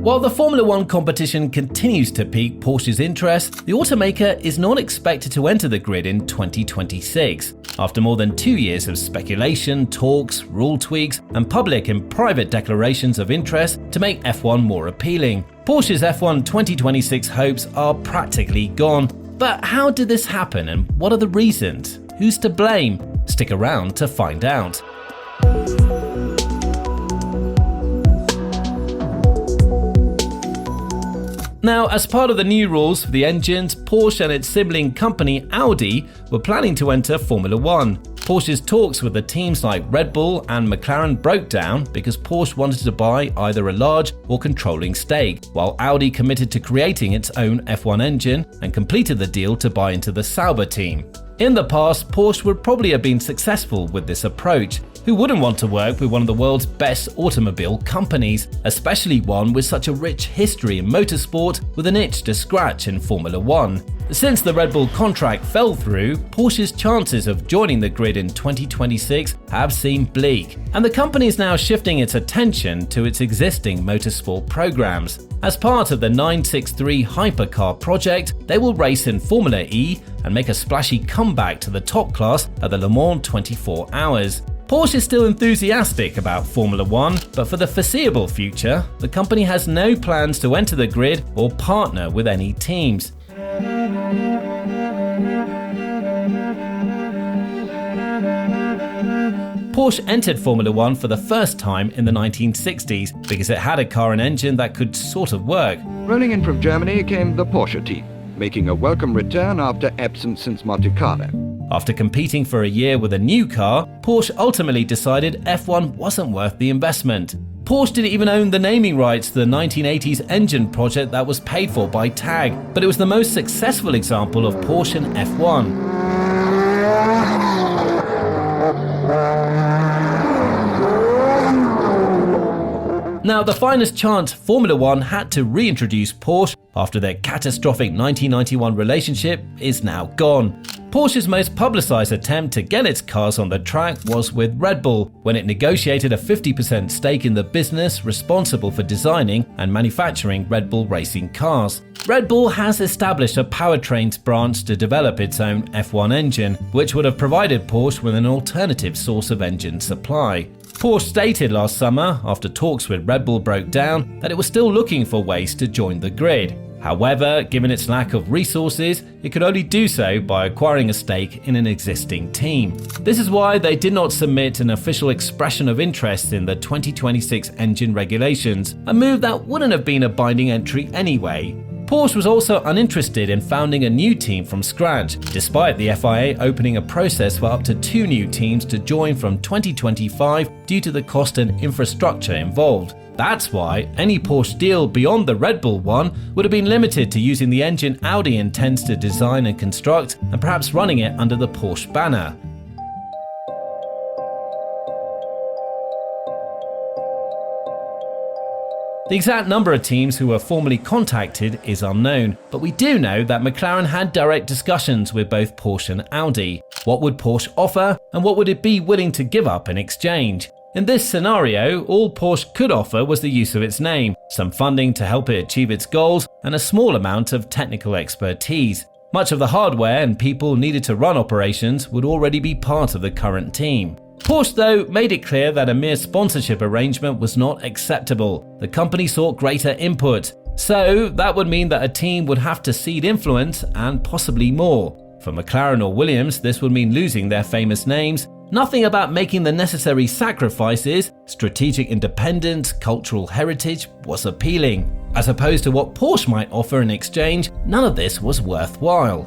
While the Formula One competition continues to pique Porsche's interest, the automaker is not expected to enter the grid in 2026. After more than 2 years of speculation, talks, rule tweaks, and public and private declarations of interest to make F1 more appealing, Porsche's F1 2026 hopes are practically gone. But how did this happen and what are the reasons? Who's to blame? Stick around to find out. Now, as part of the new rules for the engines, Porsche and its sibling company Audi were planning to enter Formula One. Porsche's talks with the teams like Red Bull and McLaren broke down because Porsche wanted to buy either a large or controlling stake, while Audi committed to creating its own F1 engine and completed the deal to buy into the Sauber team. In the past, Porsche would probably have been successful with this approach. Who wouldn't want to work with one of the world's best automobile companies, especially one with such a rich history in motorsport with an itch to scratch in Formula One? Since the Red Bull contract fell through, Porsche's chances of joining the grid in 2026 have seemed bleak, and the company is now shifting its attention to its existing motorsport programs. As part of the 963 hypercar project, they will race in Formula E and make a splashy comeback to the top class at the Le Mans 24 Hours. Porsche is still enthusiastic about Formula One, but for the foreseeable future, the company has no plans to enter the grid or partner with any teams. Porsche entered Formula One for the first time in the 1960s because it had a car and engine that could sort of work. Rolling in from Germany came the Porsche team, making a welcome return after absence since Monte Carlo. After competing for a year with a new car, Porsche ultimately decided F1 wasn't worth the investment. Porsche didn't even own the naming rights to the 1980s engine project that was paid for by TAG, but it was the most successful example of Porsche and F1. Now, the finest chance Formula One had to reintroduce Porsche after their catastrophic 1991 relationship is now gone. Porsche's most publicized attempt to get its cars on the track was with Red Bull, when it negotiated a 50% stake in the business responsible for designing and manufacturing Red Bull racing cars. Red Bull has established a powertrains branch to develop its own F1 engine, which would have provided Porsche with an alternative source of engine supply. Porsche stated last summer, after talks with Red Bull broke down, that it was still looking for ways to join the grid. However, given its lack of resources, it could only do so by acquiring a stake in an existing team. This is why they did not submit an official expression of interest in the 2026 engine regulations, a move that wouldn't have been a binding entry anyway. Porsche was also uninterested in founding a new team from scratch, despite the FIA opening a process for up to 2 new teams to join from 2025 due to the cost and infrastructure involved. That's why any Porsche deal beyond the Red Bull one would have been limited to using the engine Audi intends to design and construct, and perhaps running it under the Porsche banner. The exact number of teams who were formally contacted is unknown, but we do know that McLaren had direct discussions with both Porsche and Audi. What would Porsche offer, and what would it be willing to give up in exchange? In this scenario, all Porsche could offer was the use of its name, some funding to help it achieve its goals, and a small amount of technical expertise. Much of the hardware and people needed to run operations would already be part of the current team. Porsche, though, made it clear that a mere sponsorship arrangement was not acceptable. The company sought greater input, so that would mean that a team would have to cede influence and possibly more. For McLaren or Williams, this would mean losing their famous names. Nothing about making the necessary sacrifices, strategic independence, cultural heritage was appealing. As opposed to what Porsche might offer in exchange, none of this was worthwhile.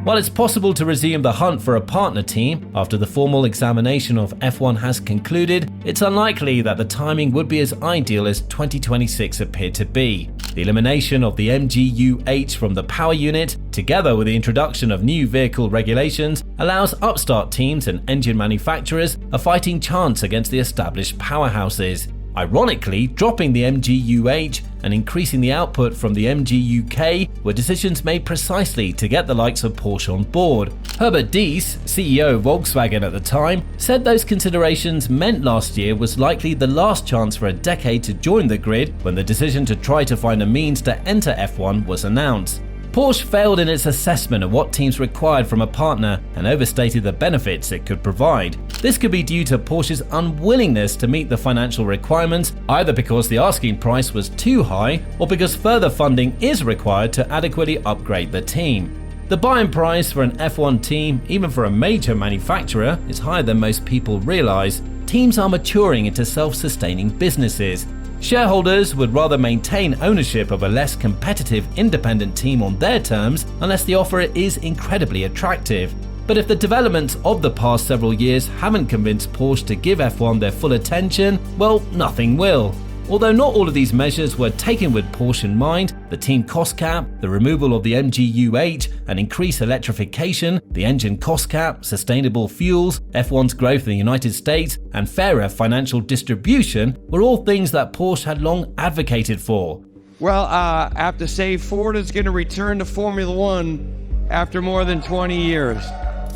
While it's possible to resume the hunt for a partner team after the formal examination of F1 has concluded, it's unlikely that the timing would be as ideal as 2026 appeared to be. The elimination of the MGU-H from the power unit, together with the introduction of new vehicle regulations, allows upstart teams and engine manufacturers a fighting chance against the established powerhouses. Ironically, dropping the MGU-H and increasing the output from the MGU-K were decisions made precisely to get the likes of Porsche on board. Herbert Diess, CEO of Volkswagen at the time, said those considerations meant last year was likely the last chance for a decade to join the grid when the decision to try to find a means to enter F1 was announced. Porsche failed in its assessment of what teams required from a partner and overstated the benefits it could provide. This could be due to Porsche's unwillingness to meet the financial requirements, either because the asking price was too high or because further funding is required to adequately upgrade the team. The buying price for an F1 team, even for a major manufacturer, is higher than most people realize. Teams are maturing into self-sustaining businesses. Shareholders would rather maintain ownership of a less competitive independent team on their terms unless the offer is incredibly attractive. But if the developments of the past several years haven't convinced Porsche to give F1 their full attention, well, nothing will. Although not all of these measures were taken with Porsche in mind, the team cost cap, the removal of the MGU-H and increased electrification, the engine cost cap, sustainable fuels, F1's growth in the United States, and fairer financial distribution were all things that Porsche had long advocated for. Well, I have to say Ford is going to return to Formula One after more than 20 years.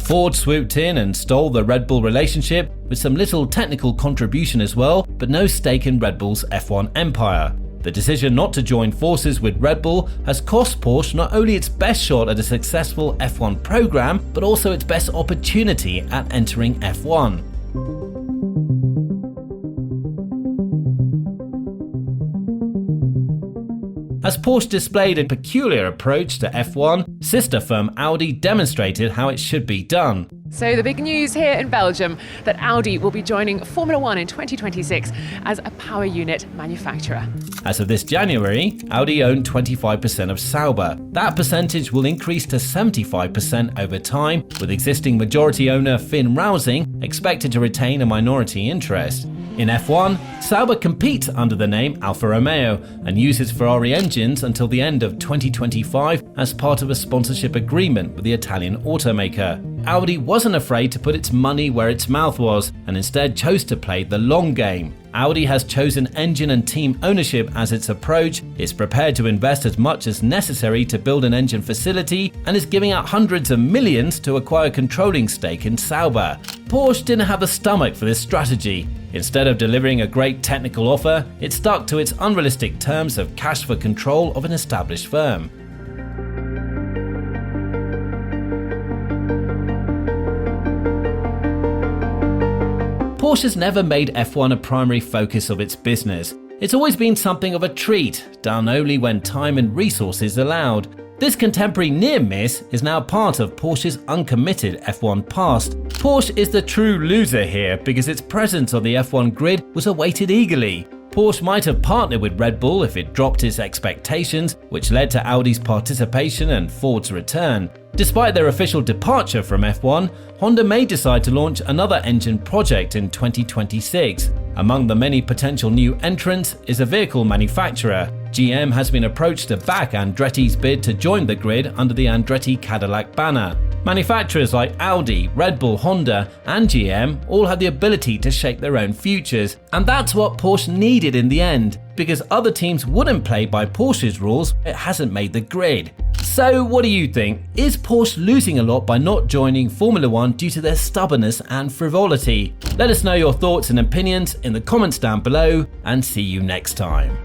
Ford swooped in and stole the Red Bull relationship with some little technical contribution as well, but no stake in Red Bull's F1 empire. The decision not to join forces with Red Bull has cost Porsche not only its best shot at a successful F1 program, but also its best opportunity at entering F1. As Porsche displayed a peculiar approach to F1, sister firm Audi demonstrated how it should be done. So the big news here in Belgium that Audi will be joining Formula One in 2026 as a power unit manufacturer. As of this January, Audi owned 25% of Sauber. That percentage will increase to 75% over time, with existing majority owner Finn Rausing expected to retain a minority interest. In F1, Sauber competes under the name Alfa Romeo and uses Ferrari engines until the end of 2025 as part of a sponsorship agreement with the Italian automaker. Audi wasn't afraid to put its money where its mouth was and instead chose to play the long game. Audi has chosen engine and team ownership as its approach, is prepared to invest as much as necessary to build an engine facility, and is giving out hundreds of millions to acquire a controlling stake in Sauber. Porsche didn't have the stomach for this strategy. Instead of delivering a great technical offer, it stuck to its unrealistic terms of cash for control of an established firm. Porsche has never made F1 a primary focus of its business. It's always been something of a treat, done only when time and resources allowed. This contemporary near miss is now part of Porsche's uncommitted F1 past. Porsche is the true loser here because its presence on the F1 grid was awaited eagerly. Porsche might have partnered with Red Bull if it dropped its expectations, which led to Audi's participation and Ford's return. Despite their official departure from F1, Honda may decide to launch another engine project in 2026. Among the many potential new entrants is a vehicle manufacturer. GM has been approached to back Andretti's bid to join the grid under the Andretti Cadillac banner. Manufacturers like Audi, Red Bull, Honda, and GM all have the ability to shape their own futures, and that's what Porsche needed in the end, because other teams wouldn't play by Porsche's rules. It hasn't made the grid. So what do you think? Is Porsche losing a lot by not joining Formula One due to their stubbornness and frivolity? Let us know your thoughts and opinions in the comments down below, and see you next time.